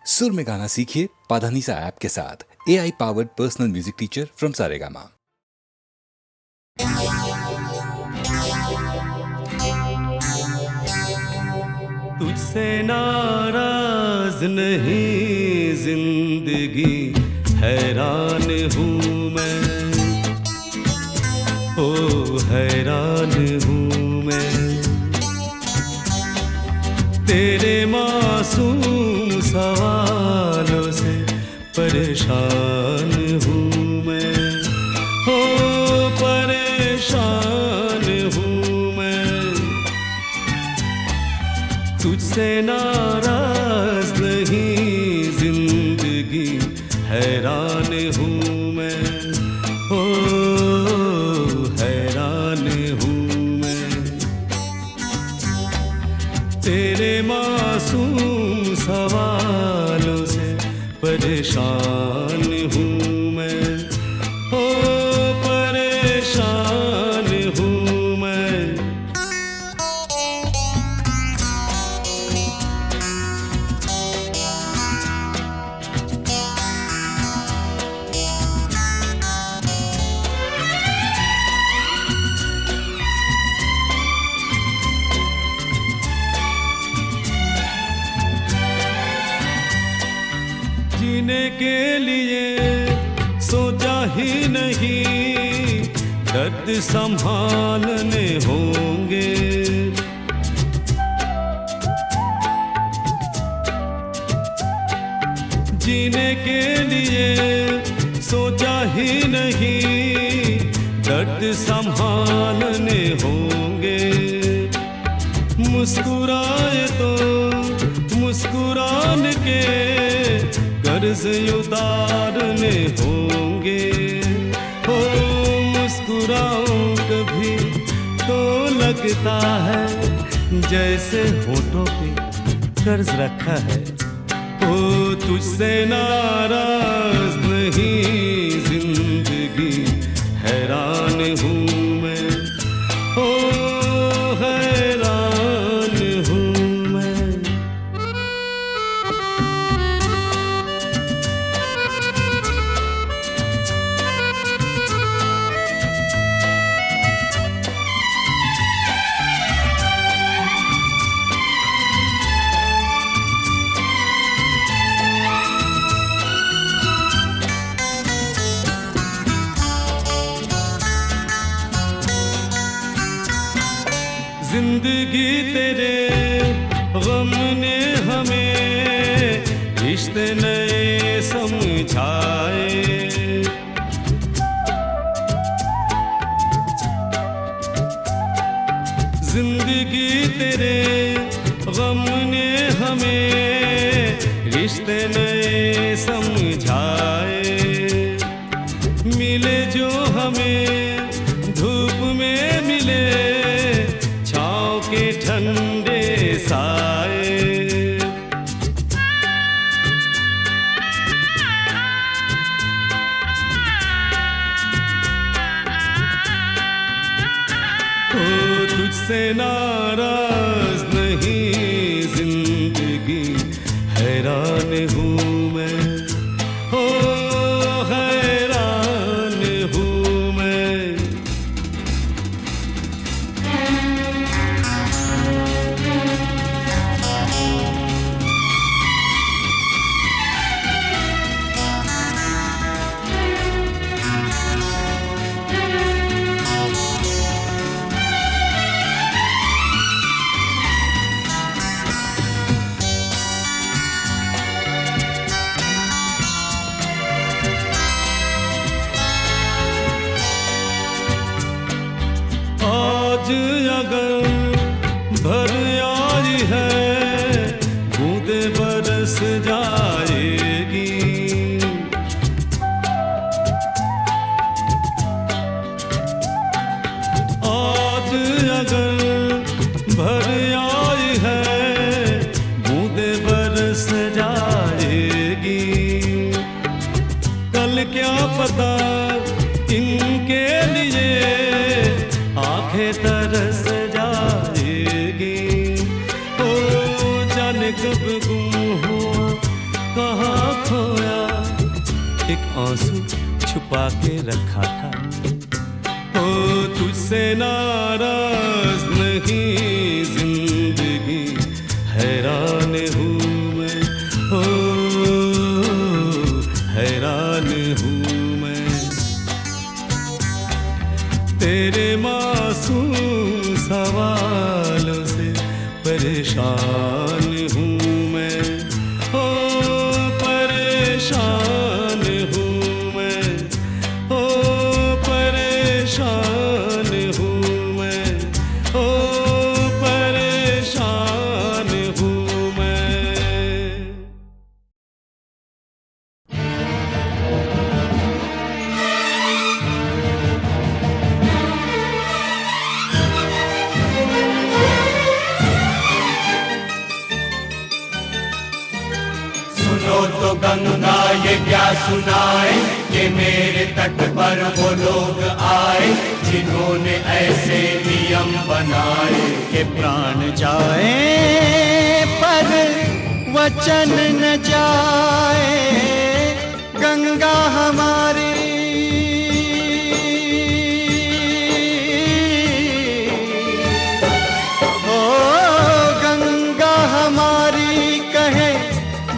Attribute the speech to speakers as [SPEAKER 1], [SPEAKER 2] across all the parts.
[SPEAKER 1] सुर में गाना सीखिए पाधानीसा ऐप के साथ। AI powered personal music teacher from Saregama.
[SPEAKER 2] तुझसे नाराज नहीं जिंदगी, हैरान हूँ मैं, ओ हैरान हूँ मैं। तेरे मासूम सवालों से परेशान हूँ मैं, ओ परेशान हूँ मैं। तुझसे नाराज नहीं जिंदगी, हैरान हूँ मैं, ओ हैरान हूँ मैं। तेरे मासूम सवालों से परेशान हूँ मैं, ओ परेशान हूँ मैं। जीने के लिए सोचा ही नहीं, दर्द संभालने होंगे। जीने के लिए सोचा ही नहीं, दर्द संभालने होंगे। मुस्कुराए तो मुस्कुराने के कर्ज उतारने होंगे। हो मुस्कुराऊं कभी तो लगता है जैसे होठों पे कर्ज रखा है। ओ तुझसे नाराज नहीं जिंदगी, हैरान हूँ मैं, ओ हैरान हूँ मैं। जिंदगी तेरे गम ने हमें रिश्ते नए समझाए। जिंदगी तेरे गम ने हमें रिश्ते नए समझाए। मिले जो हमें धूप में मिले, के ठंडे साए। ओ तुझसे नाराज नहीं जिंदगी, हैरान हूँ मैं, ओ हैरान हूँ मैं। आज अगर भर आई है, बूंदे बरस जाएगी। आज अगर भर आई है, बूंदे बरस जाएगी। कल क्या पता इनके लिए आंखें तरस जाएगी। ओ जाने कब गुम हुआ एक आंसू छुपा के रखा था। ओ तुझसे नाराज नहीं जिंदगी, हैरान हूँ मैं, ओ हैरान हूँ मैं। तेरे मासूम सवालों से परेशान हूँ मैं, ओ परेशान हूँ मैं, ओ परेशान हूँ मैं, ओ परेशान हूँ मैं।
[SPEAKER 3] सुनो तो गंगा ये क्या सुनाए कि मेरे तट पर वो लोग आए जिन्होंने ऐसे नियम बनाए कि प्राण जाए पर वचन न जाए। गंगा हमारी ओ गंगा हमारी कहे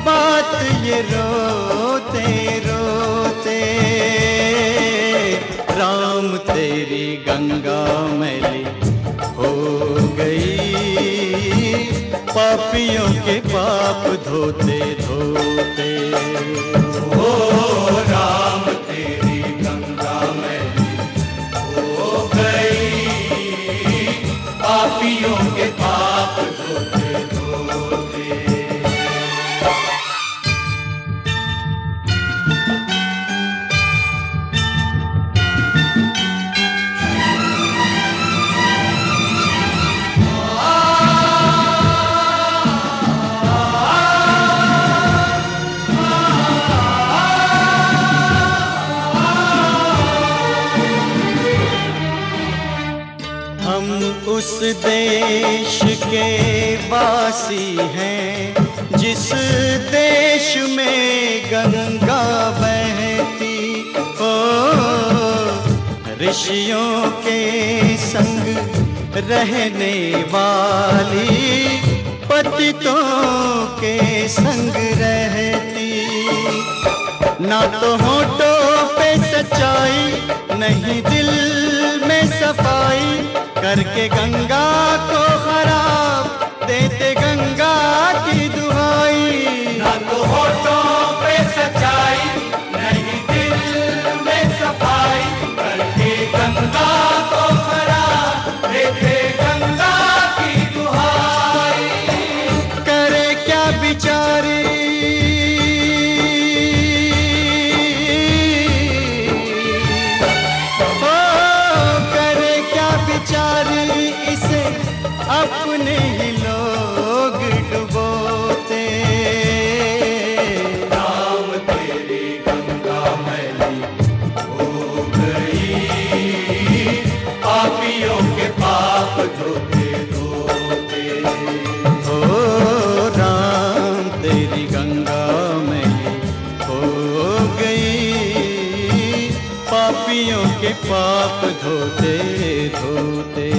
[SPEAKER 3] बात ये रोते रोते। राम तेरी गंगा मैली हो गई, पापियों के पाप धोते धोते। ओ राम तेरी गंगा मैली हो गई, पापियों के पाप धोते धोते। हम उस देश के वासी हैं जिस देश में गंगा बहती हो। ऋषियों के संग रहने वाली पतितों के संग रहती। ना तो होठों पे सच्चाई नहीं दिल में सफाई, करके गंगा को खराब देते गंगा की दुहाई। ना तो होठों पे सच्चाई नहीं दिल में सफाई, करके गंगा को खराब देते गंगा की दुहाई। करे क्या बिचारी बेचारी, इसे अपने ही लोग डुबोते। राम तेरी गंगा मैली हो गई, पापियों के पाप धोते धोते। ओ राम तेरी गंगा मैली हो गई, पापियों के पाप धोते धोते।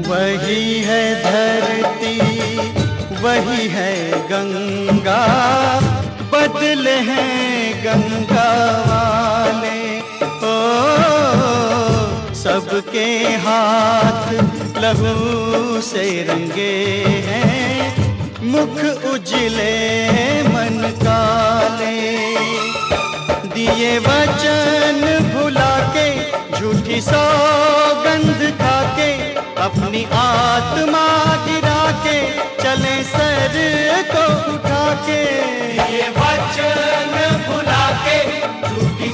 [SPEAKER 3] वही है धरती वही है गंगा, बदले हैं गंगा वाले। ओ सबके हाथ लहू से रंगे हैं, मुख उजले मन काले। दिए वचन भुला के झूठी सौगंध खा के, अपनी आत्मा गिरा के चले सर को उठा के। ये वचन भुला के झूठी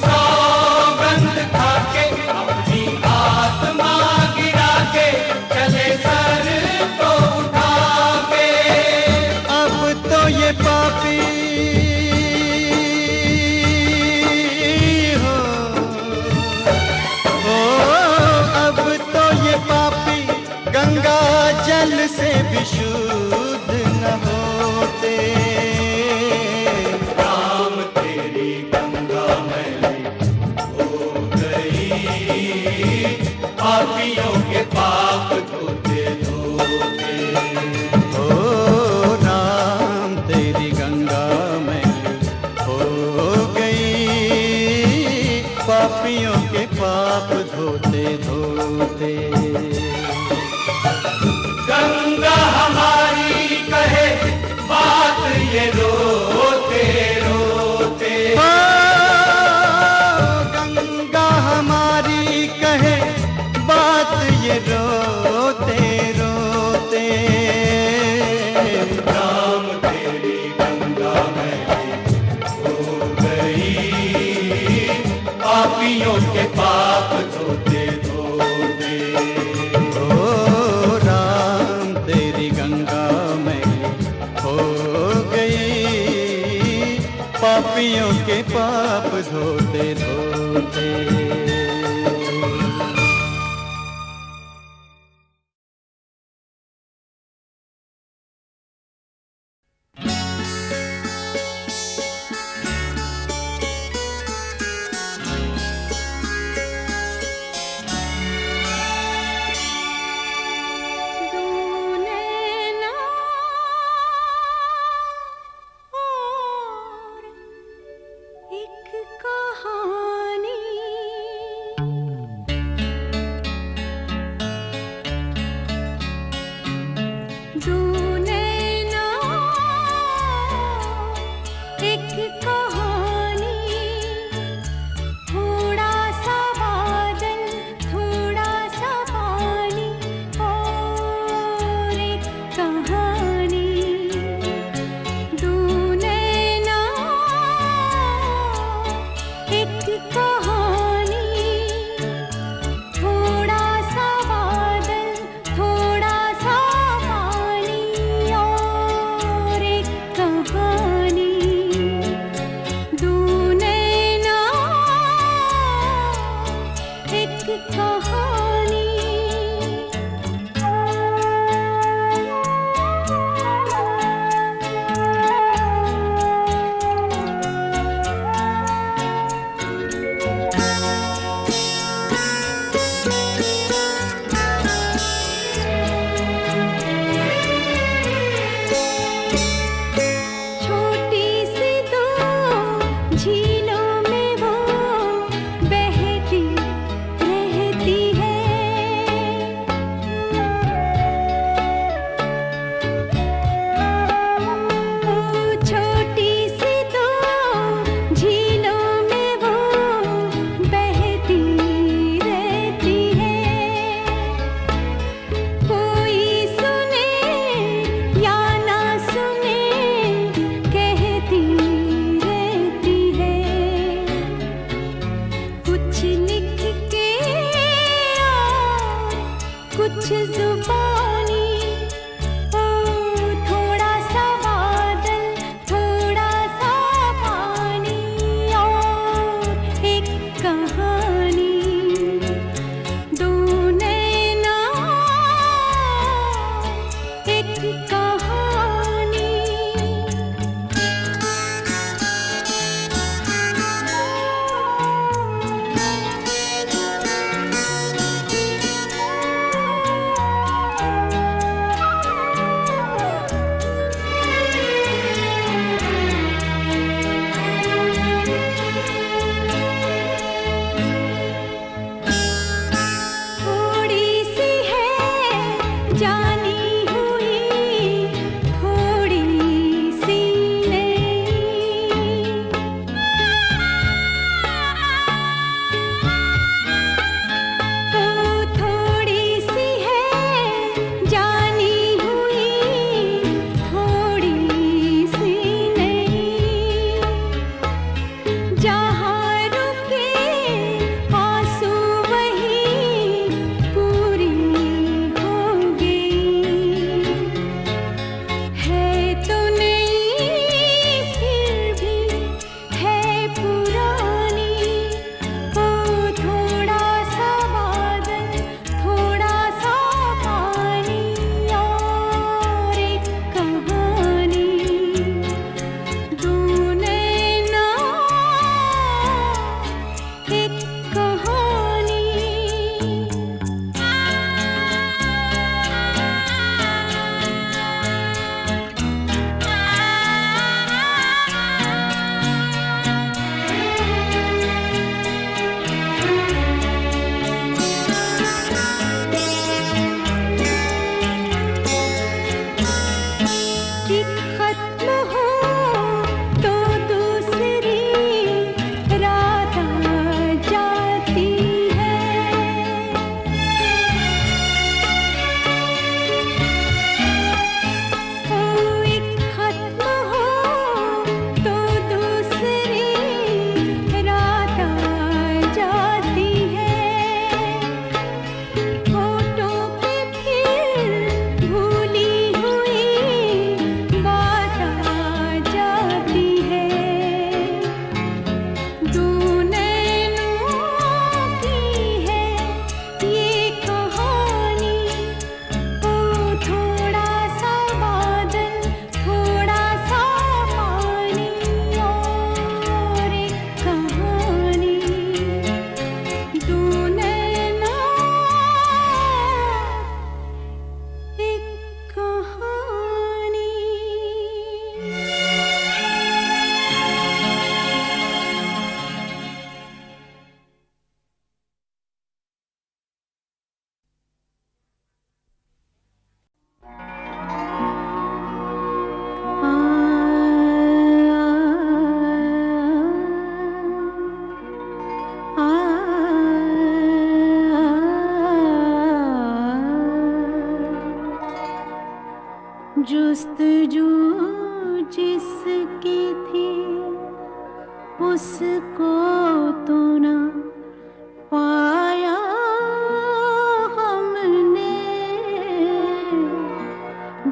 [SPEAKER 3] पापियों के पाप धोते धोते।
[SPEAKER 4] एक कहानी जुस्तजू जिसकी थी उसको तो ना पाया हमने,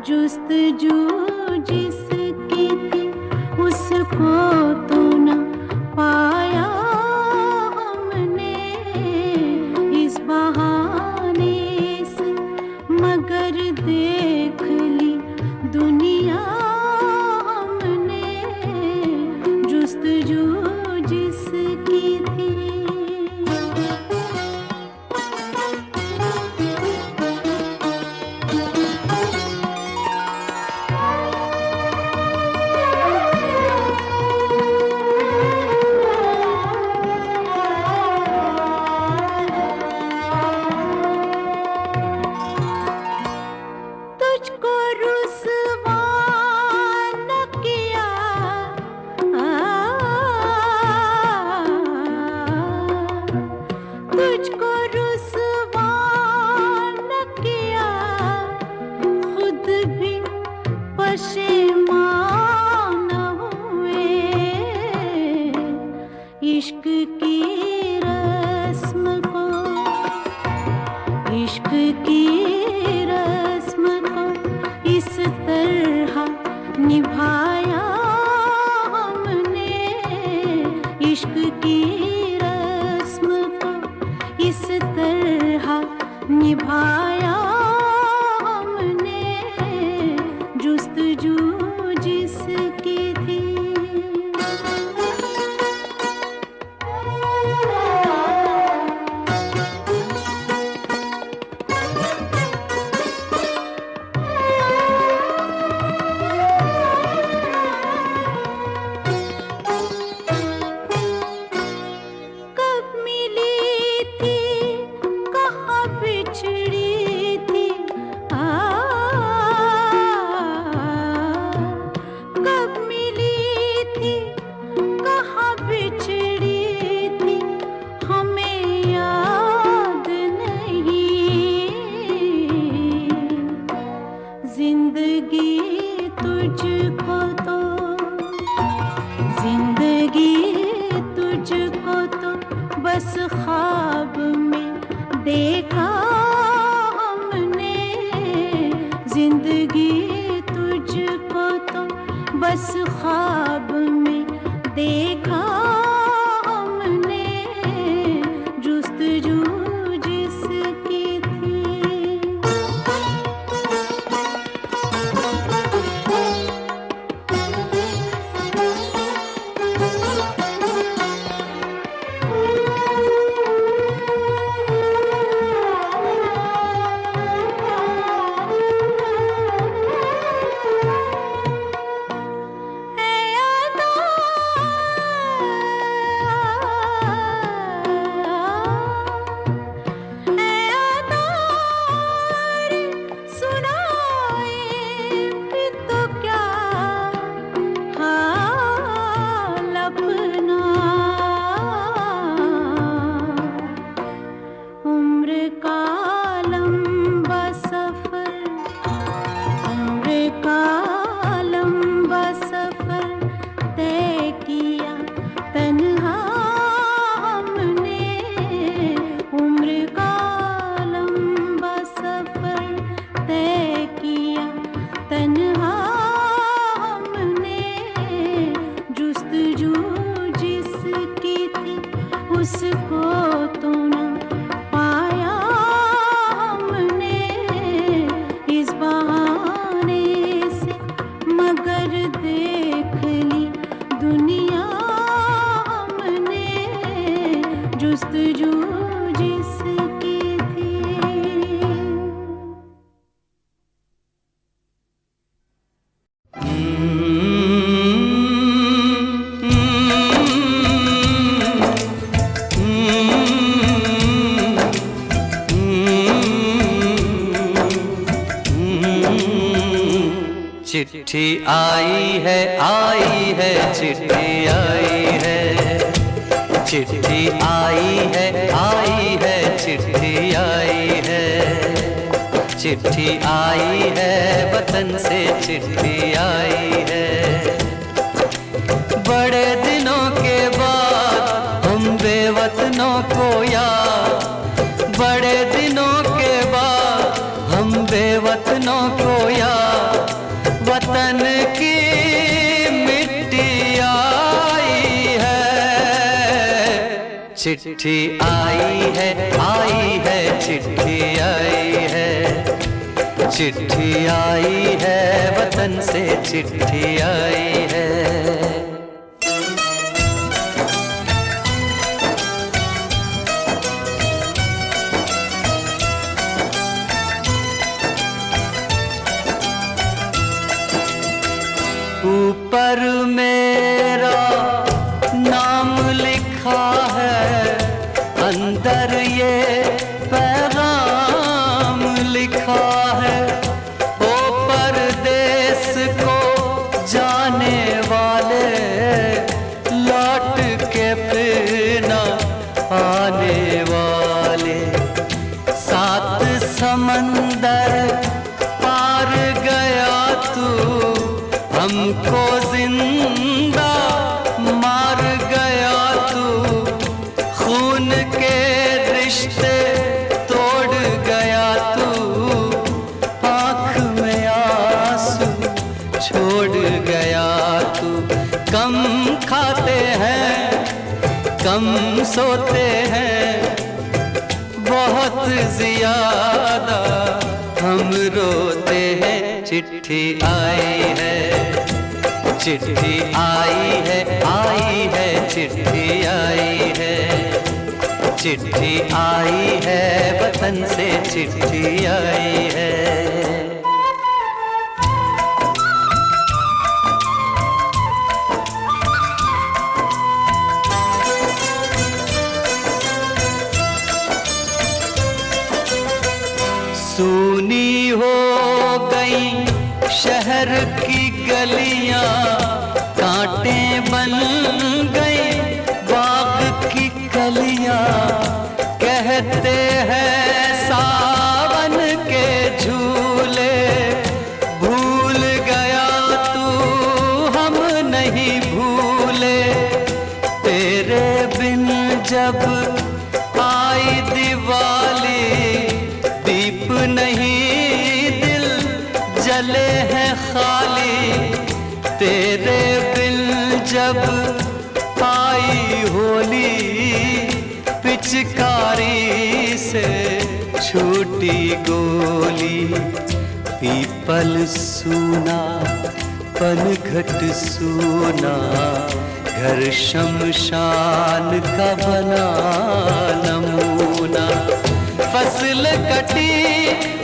[SPEAKER 4] जुस्तजू जिसकी थी उसको तो ना पाया हमने, इस बहाने से मगर देख ली दुनिया हमने, जुस्तजू जिसकी थी। तुझको रुसवा न किया, तुझको रुसवा न किया, खुद भी पशेमान हुए, इश्क की रस्म को, इश्क की रस्म को इस तरह निभाया हमने, इश्क की रस्म को इस तरह निभाया हमने, जुस्तजू जिसकी थी। कब मिली थी कहाँ बिछड़ी थी, कब मिली थी कहाँ बिछड़ी थी, हमें याद नहीं, जिंदगी तुझको तो, जिंदगी तुझको तो बस ख्वाब में देखा हमने, जिंदगी तुझको तो बस ख्वाब में देखा हमने, जुस्तजू जिसकी थी। उसको तो ना पाया हमने, इस बहाने से मगर देख ली दुनिया हमने, जुस्तजू जिसकी थी।
[SPEAKER 3] चिट्ठी आई है चिट्ठी आई है, चिट्ठी आई है चिट्ठी आई है, चिट्ठी आई है वतन से चिट्ठी आई है। बड़े दिनों के बाद हम बेवतनों को याद, बड़े दिनों के बाद हम बेवतनों को याद, वतन की मिट्टी आई है। चिट्ठी आई है चिट्ठी आई है, चिट्ठी आई है वतन से चिट्ठी आई है। ऊपर मेरा नाम लिखा है, अंदर ये पैगाम लिखा है। ओ परदेस को जाने वाले, लौट के फिर न आने वाले। सात समंदर पार गया तू, हमको जिंदा मार गया तू। खून के रिश्ते तोड़ गया तू, आँख में आंसू छोड़ गया तू। कम खाते हैं कम सोते हैं, बहुत ज्यादा हम रोते हैं। चिट्ठी आई है चिट्ठी आई है चिट्ठी आई है, चिट्ठी आई है वतन से चिट्ठी आई है। सूनी हो गई शहर की गलियां, कांटे बन गई बाग की कलियां। कहते हैं सावन के झूले, भूल गया तू हम नहीं भूले। तेरे बिन जब आई दिवाली, दीप नहीं दिल जले हैं खाली। तेरे बिन जब आई होली, पिचकारी से छूटी गोली। पीपल सूना पनघट सूना, घर शमशान का बना नमूना। फसल कटी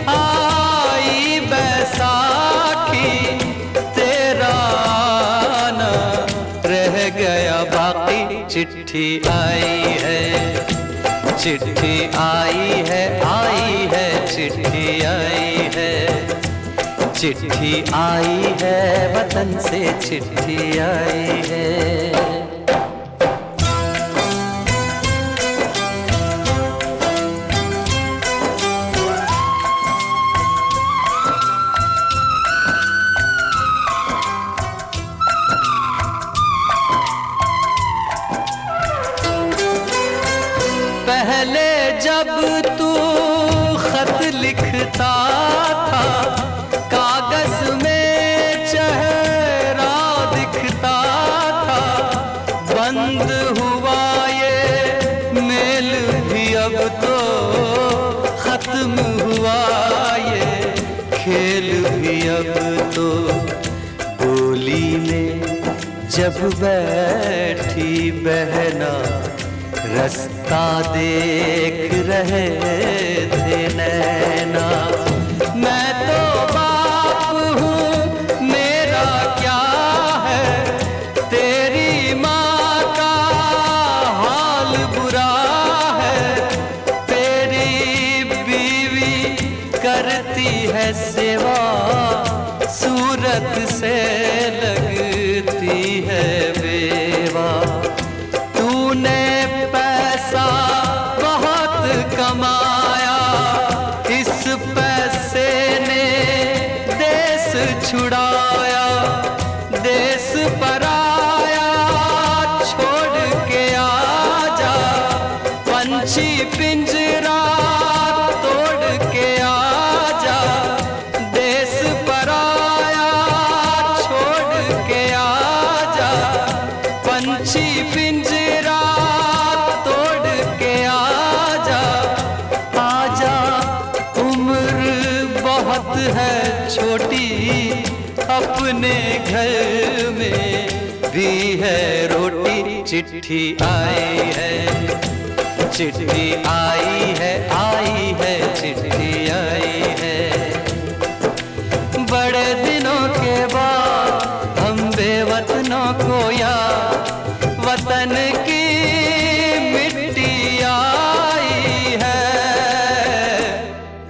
[SPEAKER 3] आई बैसाखी, तेरा आना रह गया बाकी। चिट्ठी आई है चिट्ठी आई है चिट्ठी आई है, चिट्ठी आई है वतन से चिट्ठी आई है। पहले जब तू खत लिखता था, कागज में चेहरा दिखता था। बंद हुआ ये मेल भी अब तो, खत्म हुआ ये खेल भी अब तो। बोली में जब बैठी बहना, रास्ता देख रहे थे नैना। मैं तो बाप हूँ मेरा क्या है, तेरी माँ का हाल बुरा है। तेरी बीवी करती है सेवा, सूरत से लगती है बेवा। तूने पैसा बहुत कमाया, इस पैसे पिंजरा तोड़ के आजा, आजा, उम्र बहुत है छोटी, अपने घर में भी है रोटी। चिट्ठी आई है, चिट्ठी आई है, आई है, चिट्ठी आई है। बड़े दिनों के बाद हम बेवतनों को याद, वतन की मिट्टी आई है।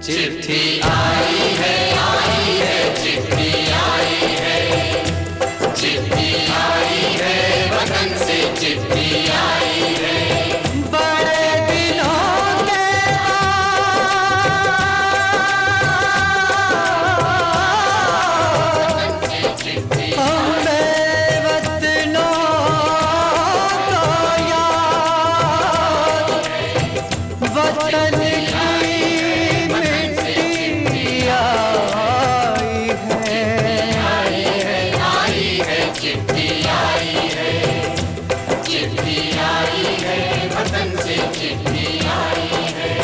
[SPEAKER 3] चिट्ठी आई है, आई है, चिट्ठी आई है, चिट्ठी आई है, वतन से चिट्ठी आई है। बड़े दिनों के हम बेवतनों को याद, वतन की मिट्टी आई है, चिट्ठी आई है, चिट्ठी आई है, वतन से चिट्ठी आई है।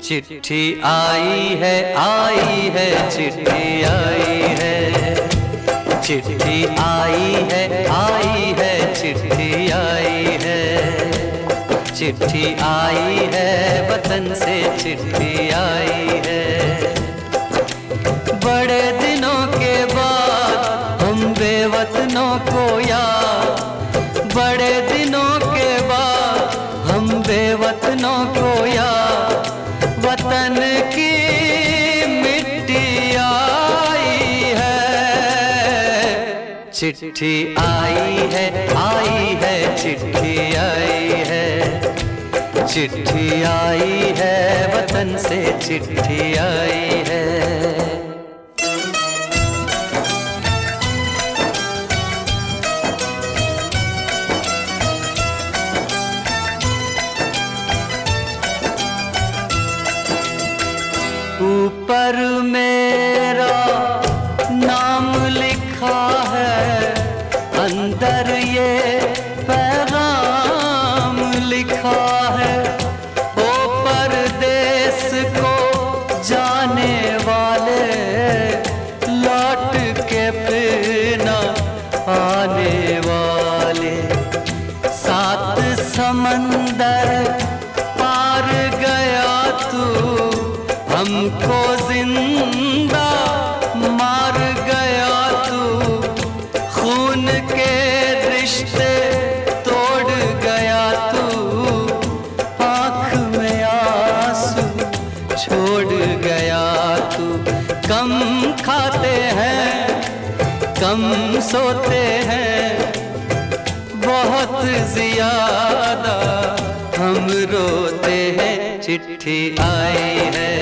[SPEAKER 3] चिट्ठी आई है, आई है, चिट्ठी आई है, चिट्ठी आई है, आई है, चिट्ठी आई है, चिट्ठी आई है, वतन से चिट्ठी आई है। बड़े दिनों के बाद हम बेवतनों को याद, बड़े दिनों के बाद हम बेवतनों को याद, वतन की मिट्टी आई है। चिट्ठी आई है, आई है, चिट्ठी आई है, चिट्ठी आई है, वतन से चिट्ठी आई है। ऊपर मेरा नाम लिखा है, अंदर ये पैगाम लिखा है। ओ परदेस को जाने वाले, लौट के फिर न आने वाले। सात समंदर पार गया तू, हमको जिंदा मार गया तू। खून के रिश्ते तोड़ गया तू, आँख में आंसू छोड़ गया तू। कम खाते हैं, कम सोते हैं, बहुत ज्यादा हम रोते हैं। चिट्ठी आई है,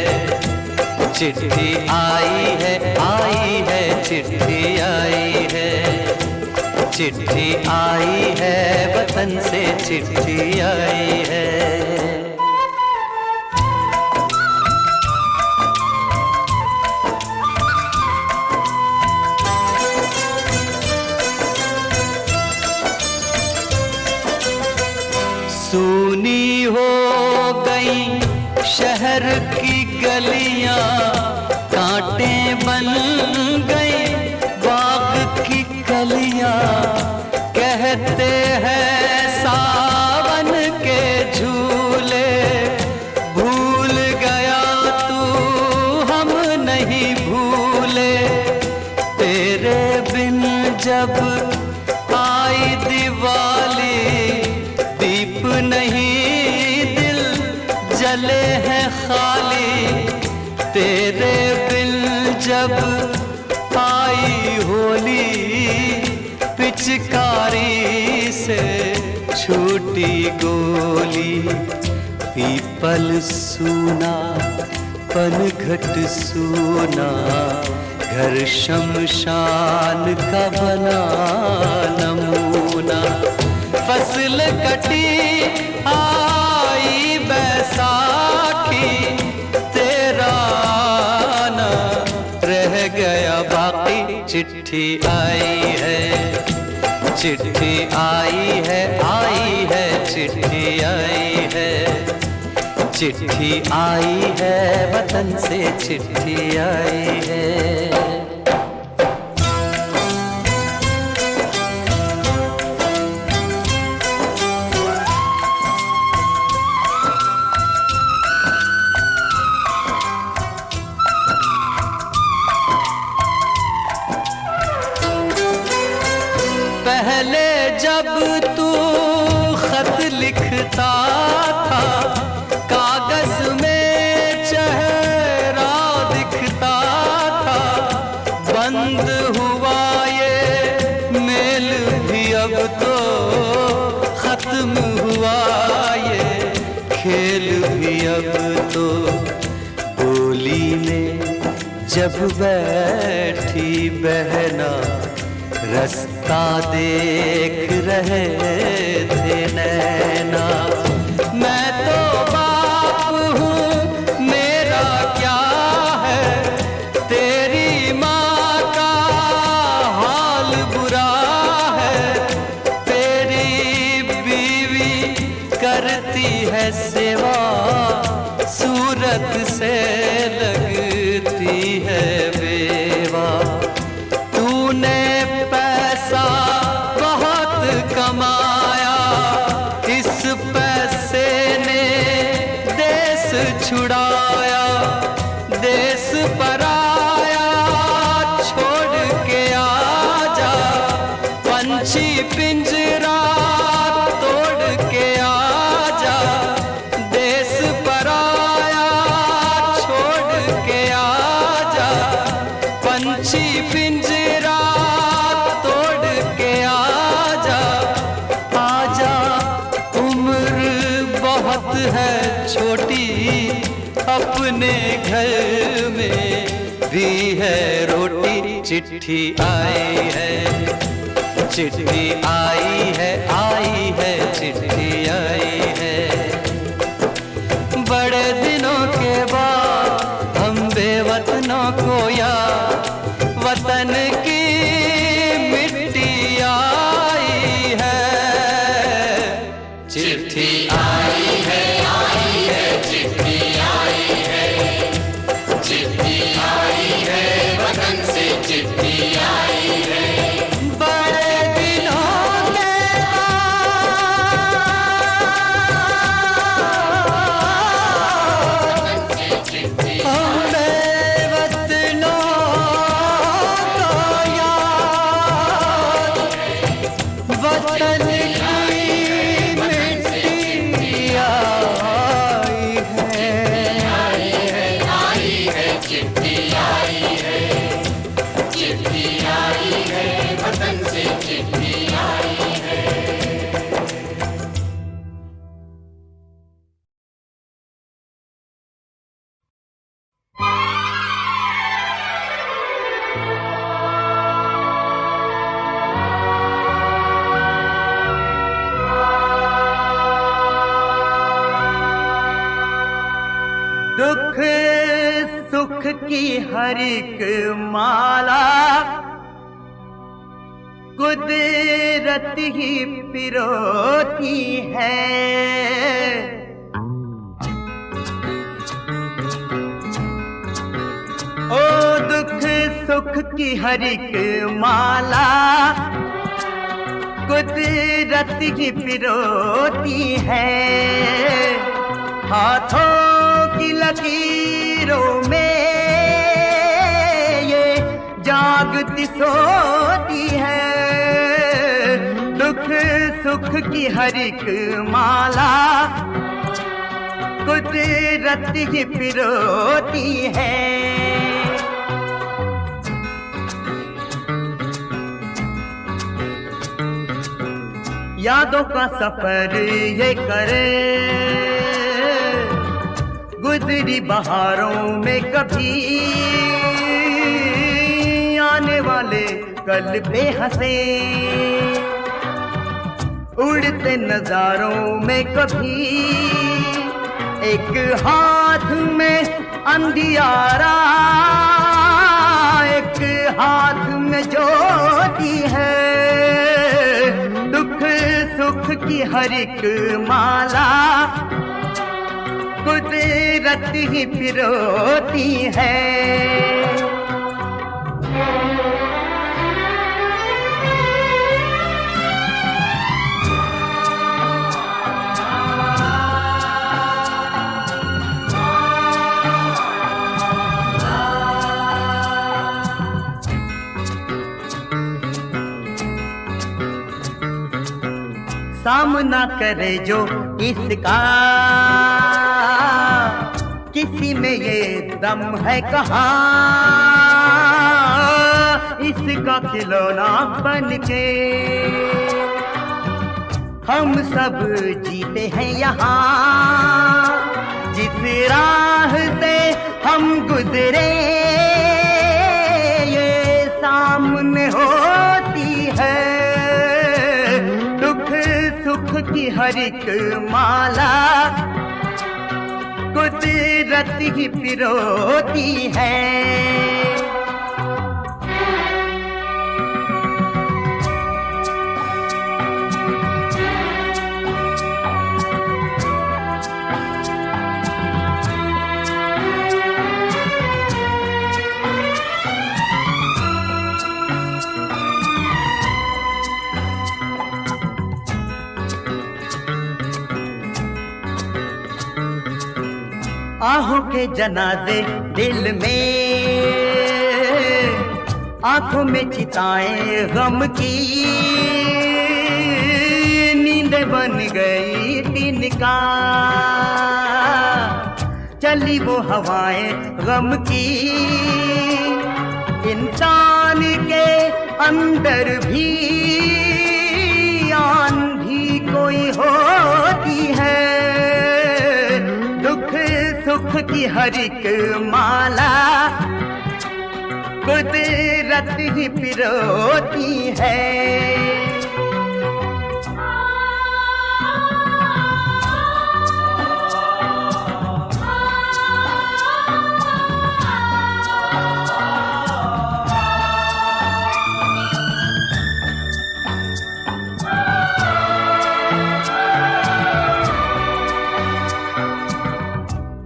[SPEAKER 3] चिट्ठी आई है, आई है, चिट्ठी आई है, चिट्ठी आई है, वतन से चिट्ठी आई है। सूनी हो गई शहर की गलियां, कांटे बन गई बाग की कलियां। कहते हैं सावन के झूले, भूल गया तू हम नहीं भूले। तेरे बिन जब आई दिवाली, दीप नहीं दिल जले हैं खाली। तेरे बिन जब आई होली, पिचकारी से छूटी गोली। पीपल सूना, पनघट सूना,
[SPEAKER 5] घर शमशान का बना नमूना। फसल कटी आई बैसाखी, तेरा आना रह गया बाकी। चिट्ठी आई है, चिट्ठी आई है, आई है, चिट्ठी आई है, चिट्ठी आई है, वतन से चिट्ठी आई है। पहले जब तू खत लिखता था, कागज में चेहरा दिखता था। बंद हुआ ये मेल भी अब तो, खत्म हुआ ये खेल भी अब तो। बोली में जब बैठी बहना, रास्ता देख रहे थे नैना। मैं तो बाप हूँ, मेरा क्या है, तेरी माँ का हाल बुरा है। तेरी बीवी करती है सेवा, सूरत से लगती है बेवा। तूने पैसा बहुत कमाया, इस पैसे ने देश छुड़ाया। देश पराया छोड़ के आजा, पंछी पिंजरा तोड़ के आजा। देश पराया छोड़ के आजा, पंछी पिंजरा तोड़ के आजा। आजा उम्र बहुत है छोटी, अपने घर में भी है रोटी। चिट्ठी आई है, चिट्ठी आई है, आई है, चिट्ठी आई है। बड़े दिनों के बाद हम बेवतनों को याद, वतन की मिट्टी आई है। चिट्ठी आई है, आई है, चिट्ठी आई है,
[SPEAKER 3] चिट्ठी आई है, वतन से चिट्ठी आई है।
[SPEAKER 5] बड़े दिनों के
[SPEAKER 3] वतन से चिट्ठी
[SPEAKER 5] हम बेवतनों को याद, वतन की मिट्टी आई है।
[SPEAKER 3] आई है, चिट्ठी आई है, चिट्ठी आई है, वतन से चिट्ठी आई है।
[SPEAKER 5] दुख सुख की हर एक माला, कुदरत ही पिरोती है। ओ दुख सुख की हर एक माला, कुदरत ही पिरोती है। हाथों की लकीरों में ये जागती सोती है। दुख सुख की हर एक माला, कुदरत ही पिरोती है। यादों का सफर ये करे, गुजरी बहारों में कभी
[SPEAKER 6] कल बेहसे उड़ते नजारों में कभी एक हाथ में अंधियारा एक हाथ में ज्योति है दुख सुख की हर एक माला कुदरत ही पिरोती है सामना करे जो इसका किसी में ये दम है कहाँ इसका खिलौना बन के हम सब जीते हैं यहाँ जिस राह से हम गुजरे ये सामने होती है सुख की हर एक माला कुदरत ही पिरोती है आहों के जनाजे दिल में आंखों में चिताएं गम की नींद बन गई तिनका चली वो हवाएं गम की इंसान के अंदर भी आंधी कोई होती है सुख की हर एक माला कुदरत ही पिरोती है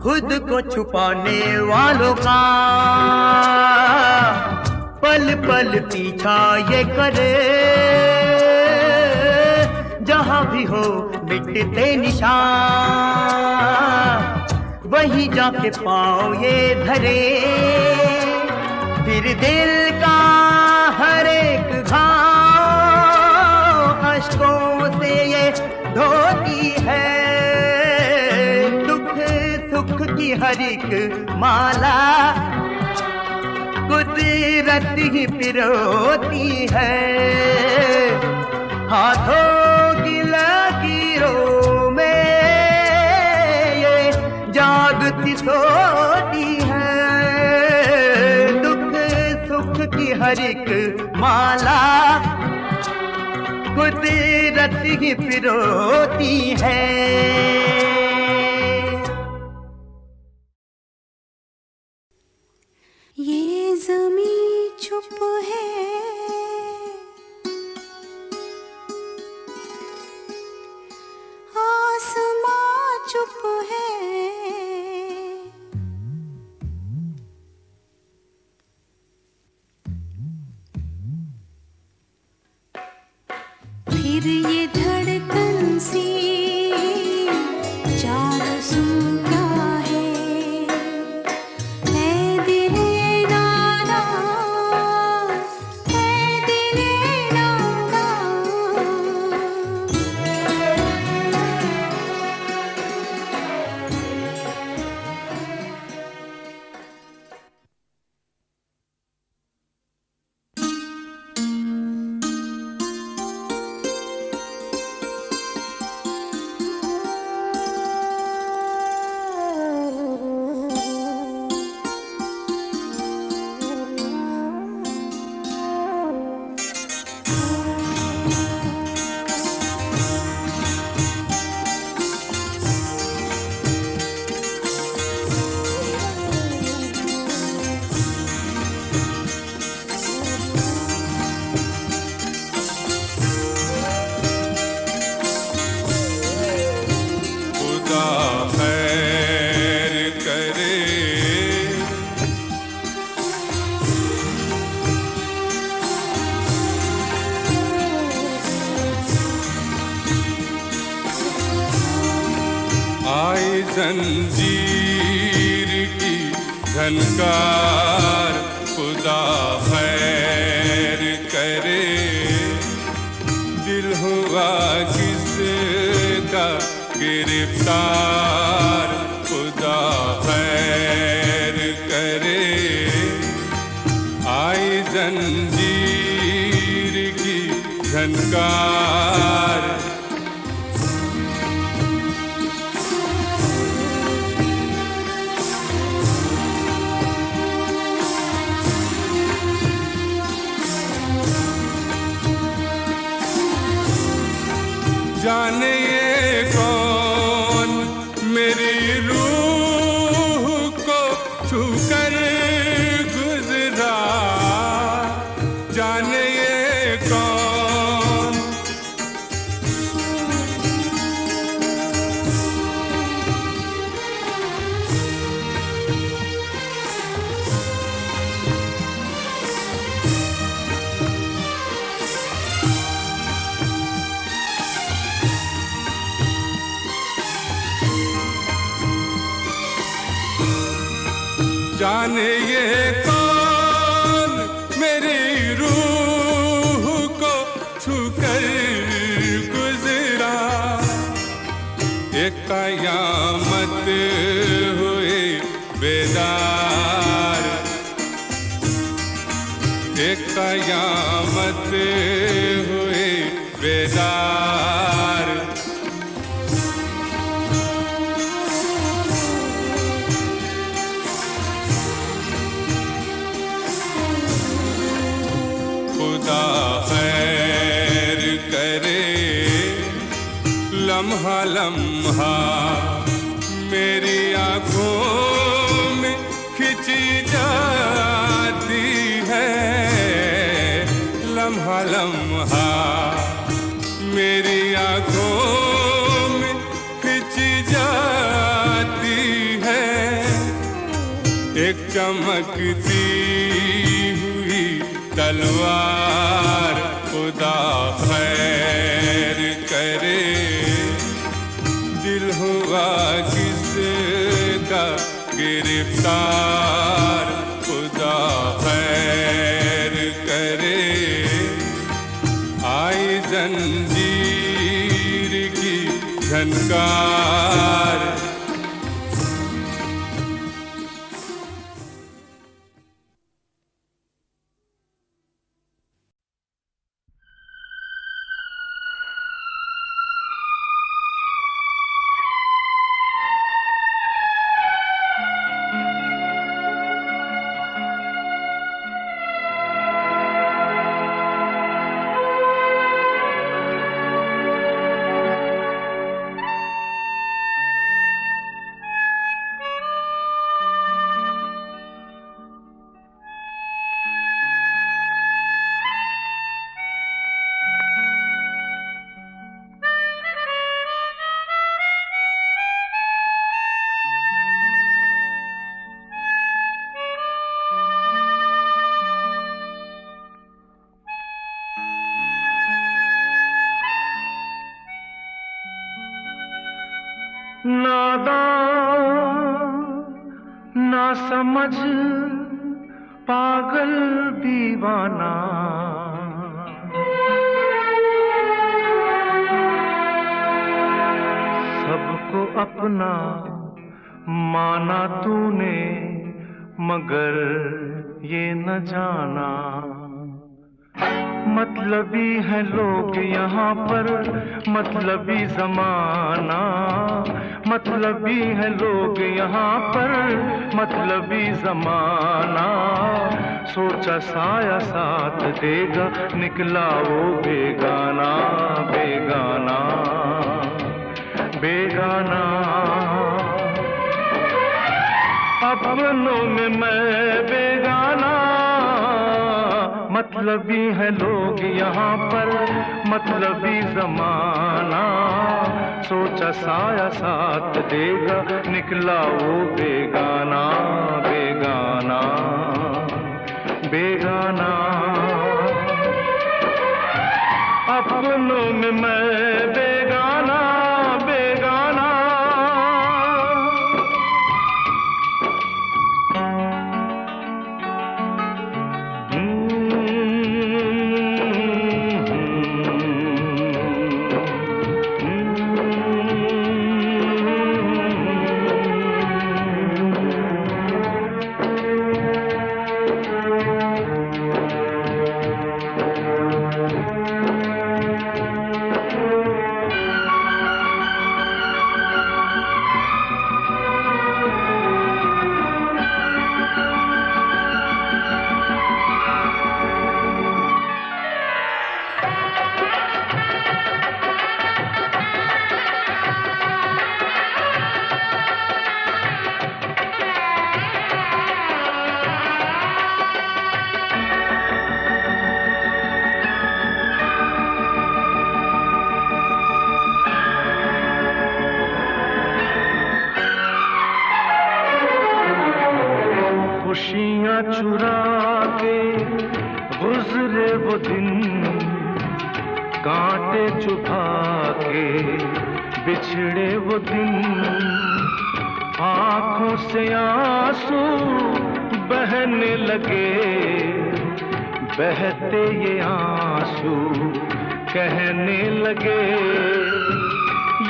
[SPEAKER 6] खुद को छुपाने वालों का पल पल पीछा ये करे जहां भी हो मिटते निशान वहीं जाके पाँव ये धरे फिर दिल का हर एक घाव अश्कों से ये धोती है सुख की हर एक माला कुदरत ही पिरोती है हाथों की लकीरों में ये जागती सोती है दुख सुख की हर एक माला कुदरत ही पिरोती है
[SPEAKER 4] ये ज़मीं चुप है आसमां चुप है फिर ये धड़कन सी चारों सू का है
[SPEAKER 2] जंजीर की झनकार, खुदा खैर करे। दिल हुआ किसका गिरफ्तार, खुदा खैर करे। आई जंजीर की झनकार, जाने ये कौन मेरी रूह को छूकर गुजरा, जाने ये कौन। जाने ये कौन मेरी रूह को छूकर गुजरा, एक कयामत हुए बेदार, एक कयामत हुए बेदार। खुदा खैर करे। लम्हा लम्हा मेरी आँखों में खिंची जाती है, लम्हा लम्हा मेरी आँखों में खिंची जाती है। एक चमकती हुई तलवार, खुदा खैर करे। दिल हुआ किसका गिरफ्तार, खुदा खैर करे। आई जंजीर की झनकार,
[SPEAKER 7] नादान ना समझ पागल दीवाना, सबको अपना माना तूने मगर ये न जाना। मतलबी है लोग यहाँ पर, मतलबी जमाना, मतलबी है लोग यहाँ पर, मतलबी जमाना। सोचा साया साथ देगा, निकला वो बेगाना, बेगाना, बेगाना। अपनों में मैं बेगाना, मतलबी है लोग यहाँ पर, मतलबी जमाना। सोचा साया साथ देगा, निकला वो बेगाना, बेगाना, बेगाना। अपनों में मैं बेगाना, बेगाना। वो दिन कांटे चुभा के, बिछड़े वो दिन आंखों से आंसू बहने लगे, बहते ये आंसू कहने लगे,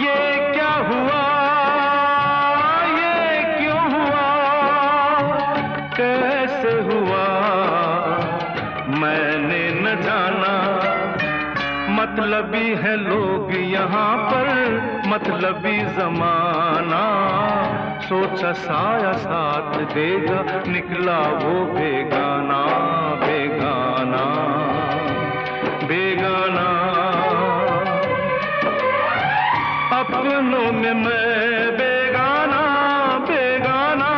[SPEAKER 7] ये क्या हुआ, ये क्यों हुआ, कैसे हुआ, मैंने न जाना। मतलबी है लोग यहाँ पर, मतलबी जमाना, सोचा साया साथ देगा, निकला वो बेगाना, बेगाना, बेगाना। अपनों में मैं बेगाना, बेगाना।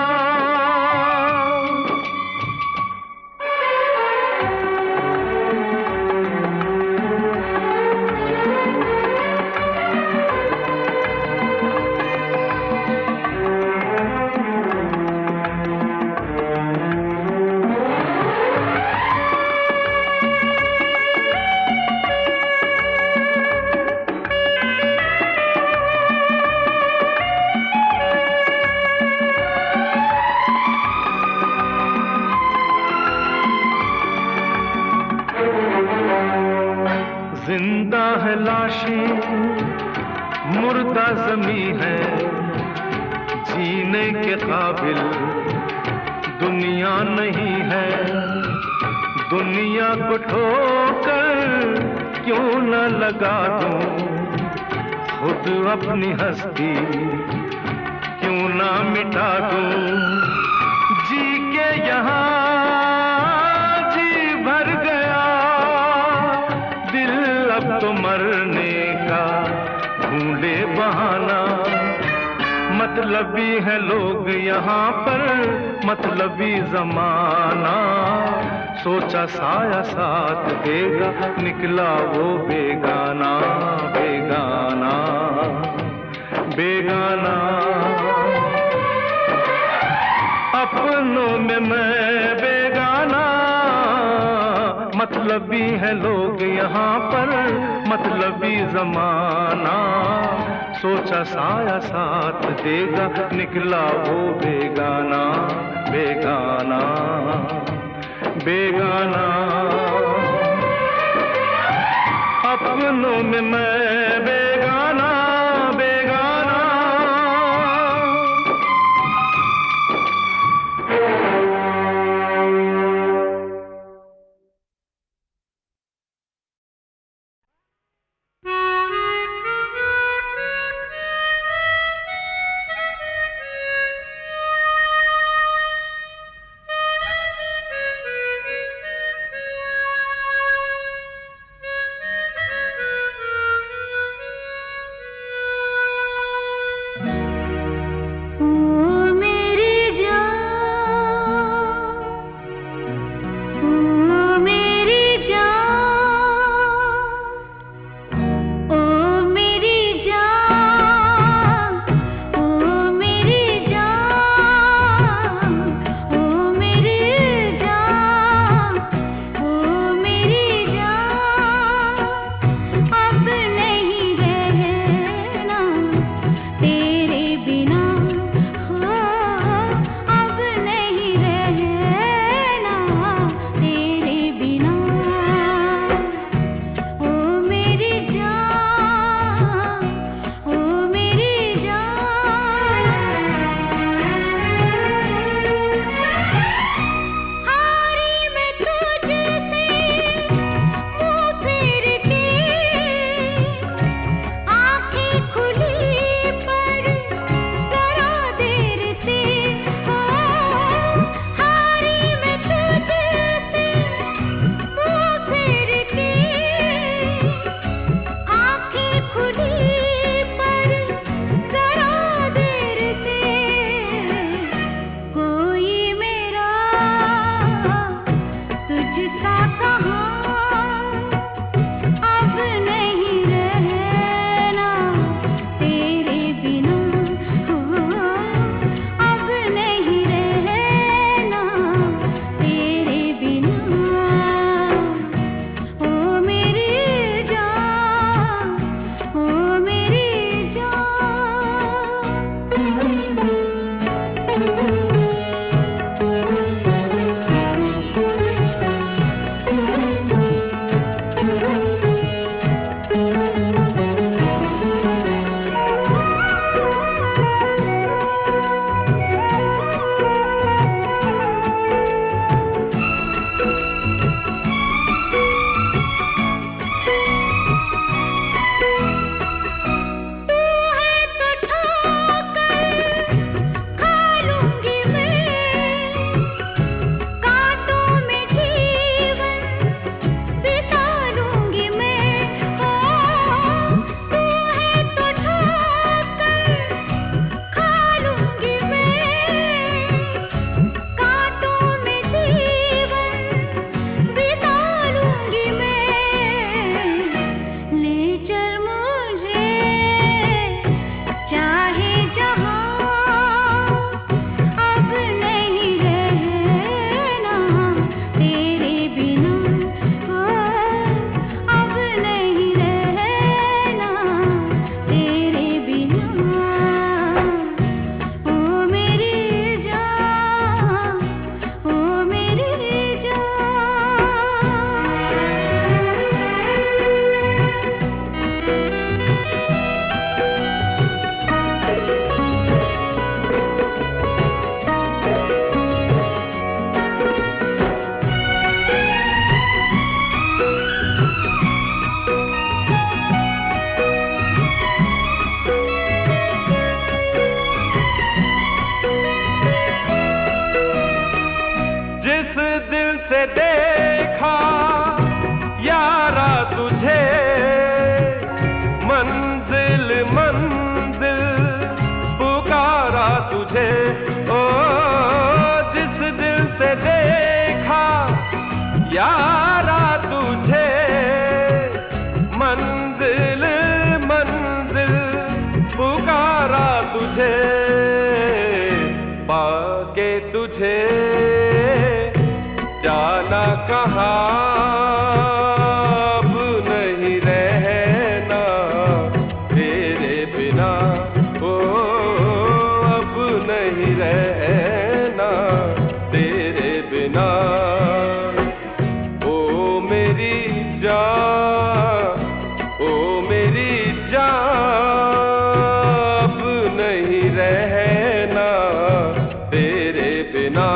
[SPEAKER 7] जिंदा है लाशें, मुर्दा जमी है, जीने के काबिल दुनिया नहीं है। दुनिया को ठोकर क्यों न लगा दूं, खुद अपनी हस्ती क्यों ना मिटा दूं। जी के यहाँ जी भर गया, दिल अब तो मरने का ढूंढे बहाना। मतलबी है लोग यहाँ पर, मतलबी जमाना, सोचा साया साथ देगा, निकला वो बेगाना, बेगाना, बेगाना। अपनों में मैं बेगाना, मतलबी है लोग यहाँ पर, मतलबी जमाना, सोचा साया साथ देगा, निकला वो बेगाना, बेगाना, बेगाना। अपनों में मैं बेगाना, बेगाना। तुझे मंजिल मंजिल पुकारा तुझे ओ जिस दिल से देखा यारा तुझे मंजिल मंजिल पुकारा तुझे पाके तुझे जाना कहाँ अब नहीं रहना तेरे बिना ओ अब नहीं रहना तेरे बिना ओ मेरी जान ओ मेरी जान अब नहीं रहना तेरे बिना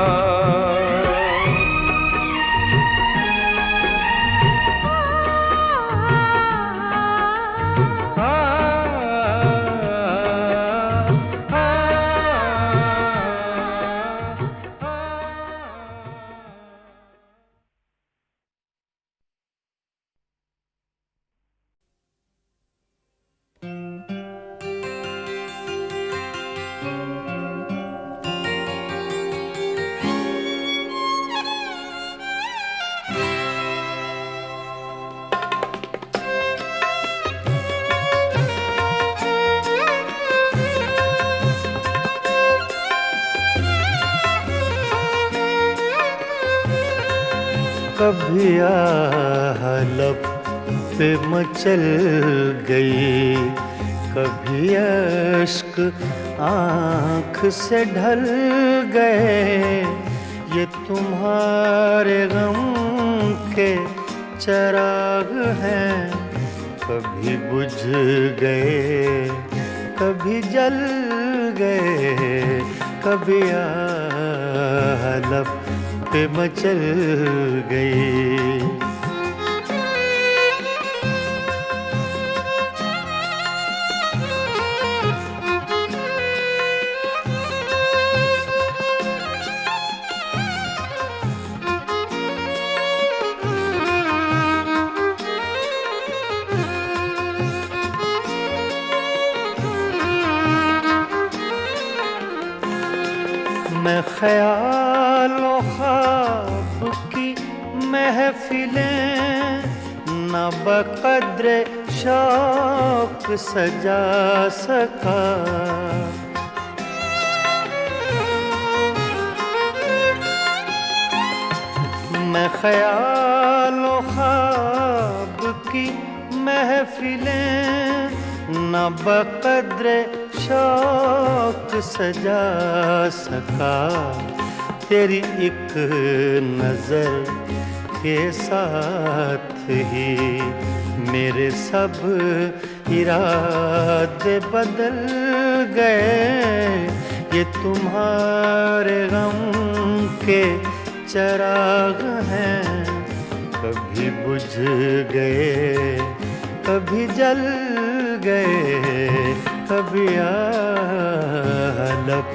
[SPEAKER 8] कभी आह लब पे मचल गई, कभी अश्क आँख से ढल गए। ये तुम्हारे गम के चिराग हैं, कभी बुझ गए कभी जल गए। कभी आह लब पे मचल गई। मैं ख्यालों ख्वाब की महफिलें न बक़द्र शौक सजा सका। मैं ख्यालों ख्वाब की महफिलें न बक़द्र शौक सजा सका। तेरी एक नजर के साथ ही मेरे सब इरादे बदल गए। ये तुम्हारे गम के चिराग हैं, कभी बुझ गए कभी जल गए। कभी आह लब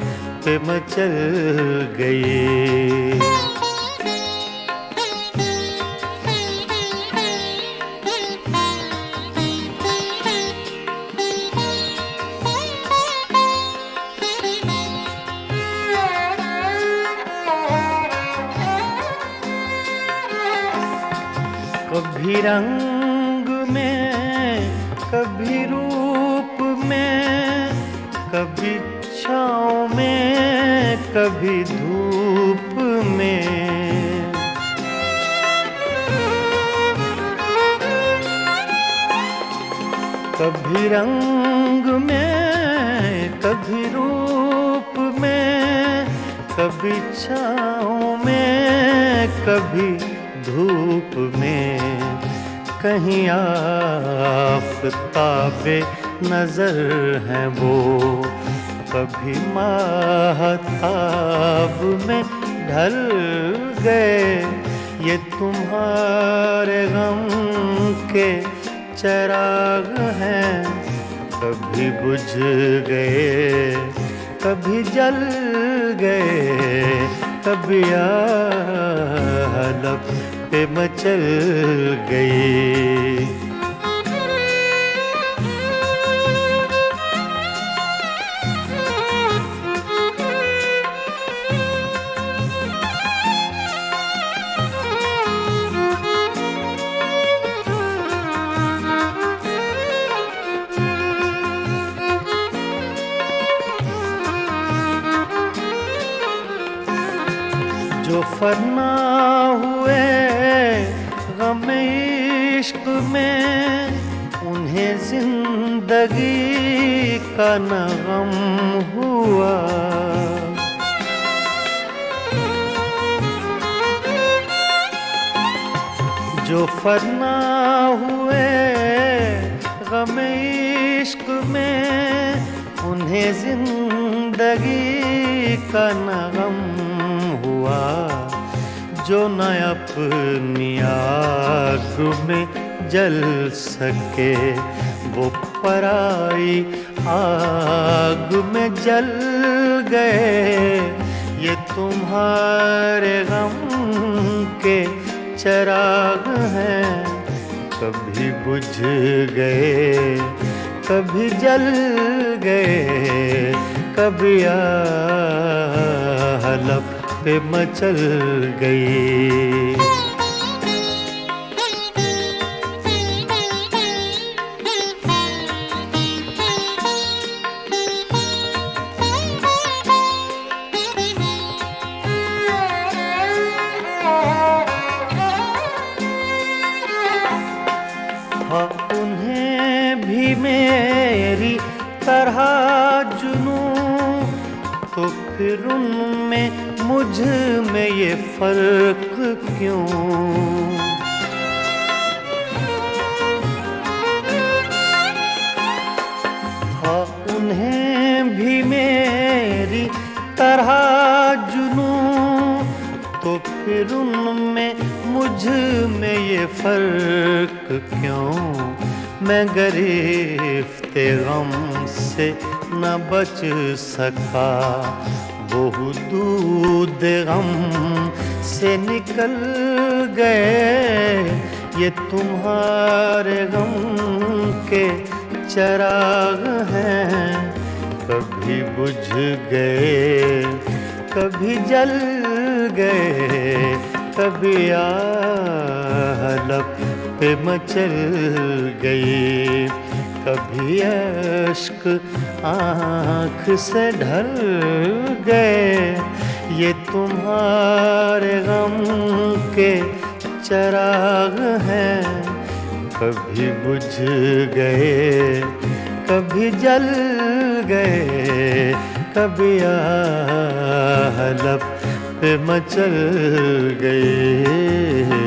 [SPEAKER 8] पे मचल गई। कभी रंग में कभी रूप में, कभी छाँव में कभी धूप में। कभी रंग में कभी रूप में, कभी छाँव में कभी धूप में। कहीं आफ़ताबे नजर हैं वो, कभी माहताब में ढल गए। ये तुम्हारे गम के चिराग हैं, कभी बुझ गए कभी जल गए। कभी आह लब पे मचल गई। फना हुए गम इश्क में, उन्हें जिंदगी का न गम हुआ। जो फना हुए गम इश्क में, उन्हें जिंदगी का न गम हुआ। जो न अपनी आग में जल सके, वो पराई आग में जल गए। ये तुम्हारे गम के चराग हैं, कभी बुझ गए कभी जल गए, कभी हलफ पे मचल गई। हाँ, उन्हें भी मेरी तरह जुनूं, तो फिर उनमें मुझ में ये फर्क क्यों? हाँ, उन्हें भी मेरी तरह जुनूं, तो फिर उनमें मुझ में ये फर्क क्यों? मैं गिरफ्ते गम से न बच सका, वो दूध गम से निकल गए। ये तुम्हारे गम के चराग हैं, कभी बुझ गए कभी जल गए, कभी हलफ पे मचल गई, कभी अश्क आँख से ढल गए। ये तुम्हारे गम के चराग हैं, कभी बुझ गए कभी जल गए, कभी हलफ पे मचल गए।